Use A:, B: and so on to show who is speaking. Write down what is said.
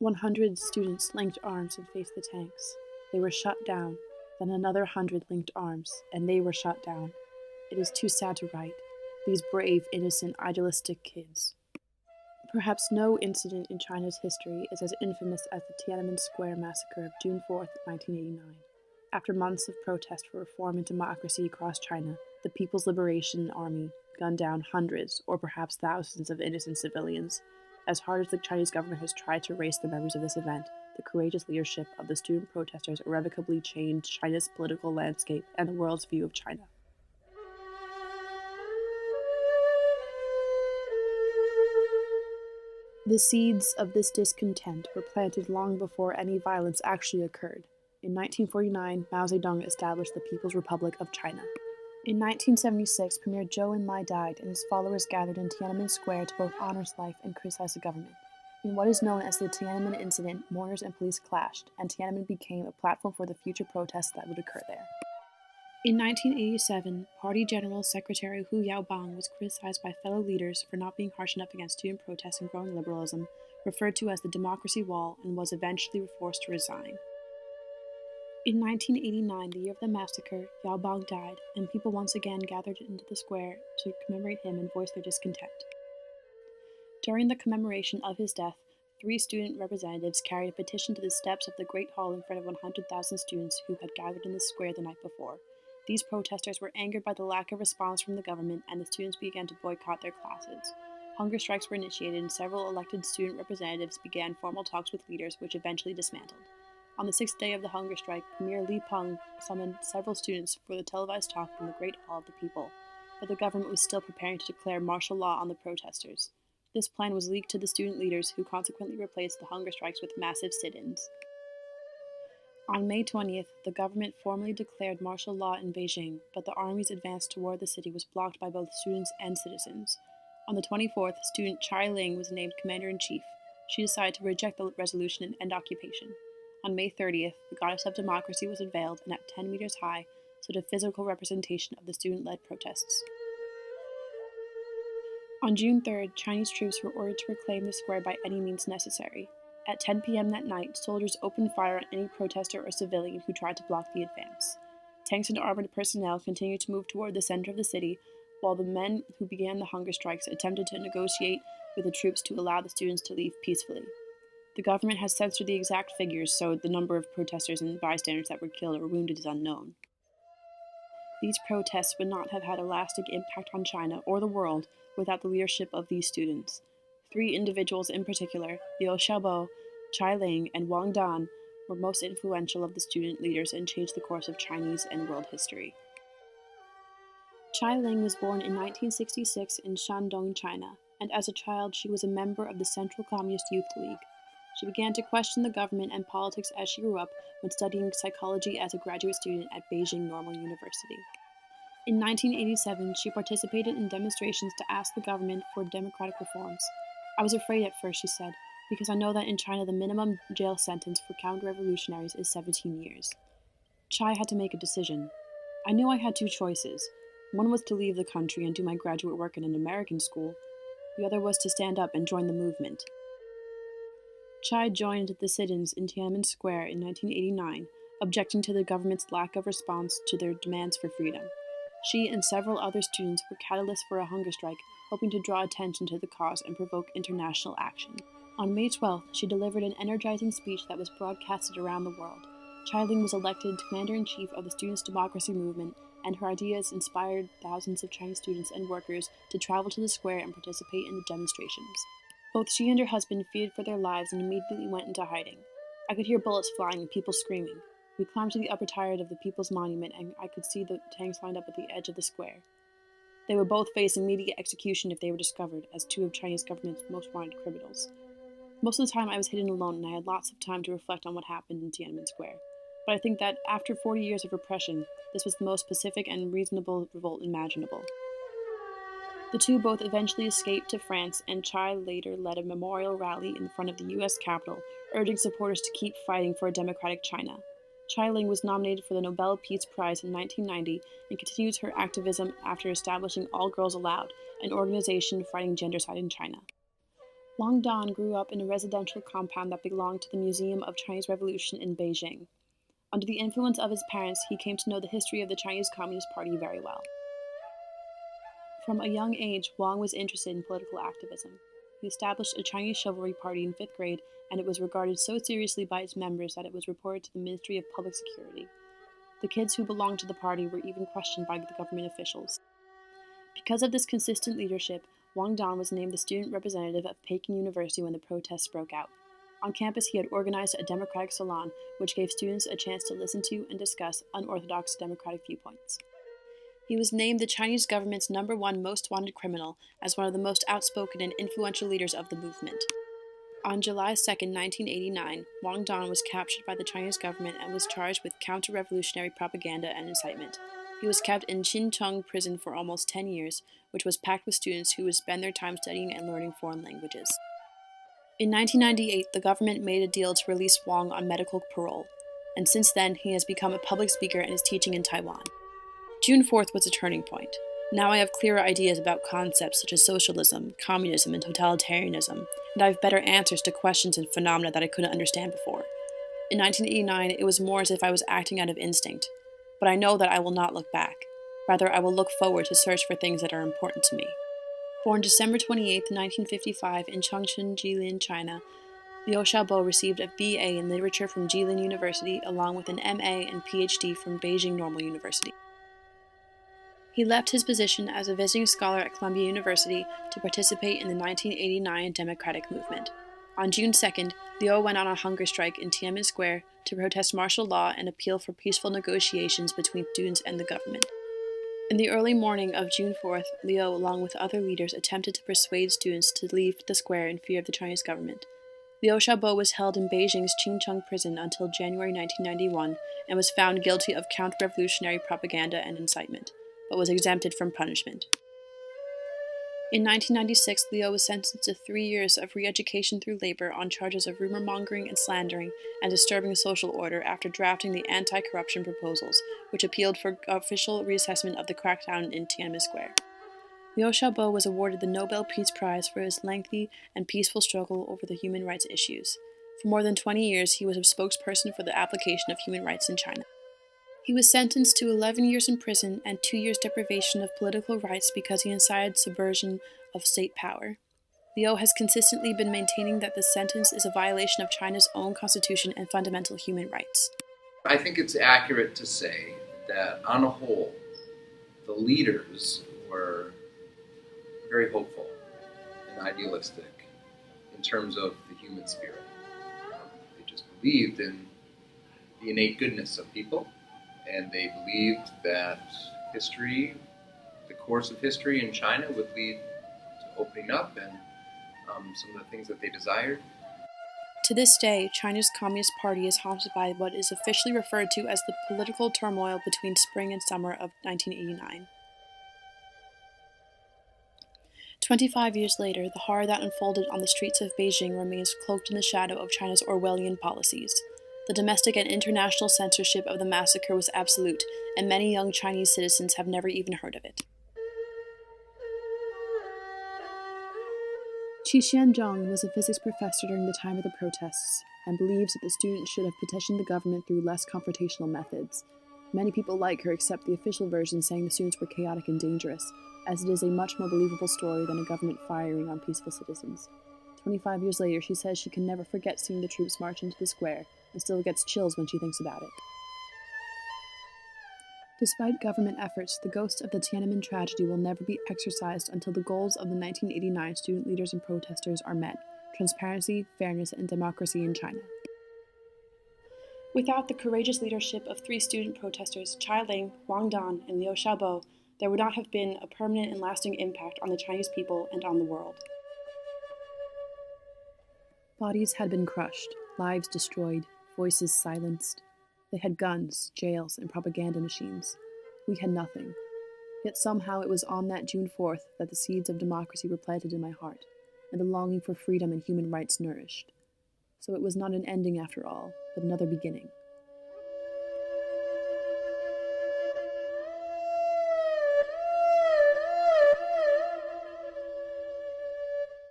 A: 100 students linked arms and faced the tanks. They were shot down. Then another 100 linked arms, and they were shot down. It is too sad to write. These brave, innocent, idealistic kids. Perhaps no incident in China's history is as infamous as the Tiananmen Square massacre of June 4, 1989. After months of protest for reform and democracy across China, the People's Liberation Army gunned down hundreds, or perhaps thousands, of innocent civilians. As hard as the Chinese government has tried to erase the memories of this event, the courageous leadership of the student protesters irrevocably changed China's political landscape and the world's view of China. The seeds of this discontent were planted long before any violence actually occurred. In 1949, Mao Zedong established the People's Republic of China. In 1976, Premier Zhou Enlai died, and his followers gathered in Tiananmen Square to both honor his life and criticize the government. In what is known as the Tiananmen incident, mourners and police clashed, and Tiananmen became a platform for the future protests that would occur there. In 1987, Party General Secretary Hu Yaobang was criticized by fellow leaders for not being harsh enough against student protests and growing liberalism, referred to as the Democracy Wall, and was eventually forced to resign. In 1989, the year of the massacre, Yaobang died, and people once again gathered into the square to commemorate him and voice their discontent. During the commemoration of his death, 3 student representatives carried a petition to the steps of the Great Hall in front of 100,000 students who had gathered in the square the night before. These protesters were angered by the lack of response from the government, and the students began to boycott their classes. Hunger strikes were initiated, and several elected student representatives began formal talks with leaders, which eventually dismantled. On the 6th day of the hunger strike, Premier Li Peng summoned several students for the televised talk in the Great Hall of the People, but the government was still preparing to declare martial law on the protesters. This plan was leaked to the student leaders, who consequently replaced the hunger strikes with massive sit-ins. On May 20th, the government formally declared martial law in Beijing, but the army's advance toward the city was blocked by both students and citizens. On the 24th, student Chai Ling was named commander-in-chief. She decided to reject the resolution and end occupation. On May 30th, the goddess of democracy was unveiled and at 10 meters high stood a physical representation of the student-led protests. On June 3rd, Chinese troops were ordered to reclaim the square by any means necessary. At 10 p.m. that night, soldiers opened fire on any protester or civilian who tried to block the advance. Tanks and armored personnel continued to move toward the center of the city, while the men who began the hunger strikes attempted to negotiate with the troops to allow the students to leave peacefully. The government has censored the exact figures, so the number of protesters and bystanders that were killed or wounded is unknown. These protests would not have had a lasting impact on China or the world without the leadership of these students. 3 individuals in particular, Liu Xiaobo, Chai Ling, and Wang Dan, were most influential of the student leaders and changed the course of Chinese and world history. Chai Ling was born in 1966 in Shandong, China, and as a child she was a member of the Central Communist Youth League. She began to question the government and politics as she grew up when studying psychology as a graduate student at Beijing Normal University. In 1987, she participated in demonstrations to ask the government for democratic reforms. "I was afraid at first," she said, "because I know that in China the minimum jail sentence for counter-revolutionaries is 17 years. Chai had to make a decision. I knew I had 2 choices. One was to leave the country and do my graduate work in an American school. The other was to stand up and join the movement." Chai joined the sit-ins in Tiananmen Square in 1989, objecting to the government's lack of response to their demands for freedom. She and several other students were catalysts for a hunger strike, hoping to draw attention to the cause and provoke international action. On May 12th, she delivered an energizing speech that was broadcasted around the world. Chai Ling was elected commander-in-chief of the Students' Democracy Movement, and her ideas inspired thousands of Chinese students and workers to travel to the square and participate in the demonstrations. Both she and her husband feared for their lives and immediately went into hiding. I could hear bullets flying and people screaming. We climbed to the upper tier of the People's Monument, and I could see the tanks lined up at the edge of the square. They would both face immediate execution if they were discovered, as 2 of Chinese government's most wanted criminals. Most of the time I was hidden alone, and I had lots of time to reflect on what happened in Tiananmen Square. But I think that after 40 years of repression, this was the most pacific and reasonable revolt imaginable. The 2 both eventually escaped to France, and Chai later led a memorial rally in front of the U.S. Capitol, urging supporters to keep fighting for a democratic China. Chai Ling was nominated for the Nobel Peace Prize in 1990 and continues her activism after establishing All Girls Allowed, an organization fighting gendercide in China. Wang Dan grew up in a residential compound that belonged to the Museum of Chinese Revolution in Beijing. Under the influence of his parents, he came to know the history of the Chinese Communist Party very well. From a young age, Wang was interested in political activism. He established a Chinese chivalry party in 5th grade, and it was regarded so seriously by its members that it was reported to the Ministry of Public Security. The kids who belonged to the party were even questioned by the government officials. Because of this consistent leadership, Wang Dan was named the student representative of Peking University when the protests broke out. On campus, he had organized a democratic salon, which gave students a chance to listen to and discuss unorthodox democratic viewpoints. He was named the Chinese government's #1 most wanted criminal as one of the most outspoken and influential leaders of the movement. On July 2, 1989, Wang Dan was captured by the Chinese government and was charged with counter-revolutionary propaganda and incitement. He was kept in Xincheng prison for almost 10 years, which was packed with students who would spend their time studying and learning foreign languages. In 1998, the government made a deal to release Wang on medical parole, and since then he has become a public speaker and is teaching in Taiwan. June 4th was a turning point. Now I have clearer ideas about concepts such as socialism, communism, and totalitarianism, and I have better answers to questions and phenomena that I couldn't understand before. In 1989, it was more as if I was acting out of instinct, but I know that I will not look back. Rather, I will look forward to search for things that are important to me. Born December 28, 1955, in Changchun, Jilin, China, Liu Xiaobo received a BA in Literature from Jilin University, along with an MA and PhD from Beijing Normal University. He left his position as a visiting scholar at Columbia University to participate in the 1989 democratic movement. On June 2nd, Liu went on a hunger strike in Tiananmen Square to protest martial law and appeal for peaceful negotiations between students and the government. In the early morning of June 4th, Liu, along with other leaders, attempted to persuade students to leave the square in fear of the Chinese government. Liu Xiaobo was held in Beijing's Xincheng prison until January 1991 and was found guilty of counter-revolutionary propaganda and incitement, but was exempted from punishment. In 1996, Liu was sentenced to 3 years of re-education through labor on charges of rumor-mongering and slandering and disturbing social order after drafting the anti-corruption proposals, which appealed for official reassessment of the crackdown in Tiananmen Square. Liu Xiaobo was awarded the Nobel Peace Prize for his lengthy and peaceful struggle over the human rights issues. For more than 20 years, he was a spokesperson for the application of human rights in China. He was sentenced to 11 years in prison and 2 years deprivation of political rights because he incited subversion of state power. Liu has consistently been maintaining that the sentence is a violation of China's own constitution and fundamental human rights.
B: I think it's accurate to say that, on a whole, the leaders were very hopeful and idealistic in terms of the human spirit. They just believed in the innate goodness of people, and they believed that history, the course of history in China, would lead to opening up and some of the things that they desired.
A: To this day, China's Communist Party is haunted by what is officially referred to as the political turmoil between spring and summer of 1989. 25 years later, the horror that unfolded on the streets of Beijing remains cloaked in the shadow of China's Orwellian policies. The domestic and international censorship of the massacre was absolute, and many young Chinese citizens have never even heard of it. Qi Xianzheng was a physics professor during the time of the protests, and believes that the students should have petitioned the government through less confrontational methods. Many people like her accept the official version saying the students were chaotic and dangerous, as it is a much more believable story than a government firing on peaceful citizens. 25 years later, she says she can never forget seeing the troops march into the square, and still gets chills when she thinks about it. Despite government efforts, the ghost of the Tiananmen tragedy will never be exorcised until the goals of the 1989 student leaders and protesters are met: transparency, fairness, and democracy in China. Without the courageous leadership of 3 student protesters, Chai Ling, Wang Dan, and Liu Xiaobo, there would not have been a permanent and lasting impact on the Chinese people and on the world. Bodies had been crushed, lives destroyed, voices silenced. They had guns, jails, and propaganda machines. We had nothing. Yet somehow it was on that June 4th that the seeds of democracy were planted in my heart, and the longing for freedom and human rights nourished. So it was not an ending after all, but another beginning.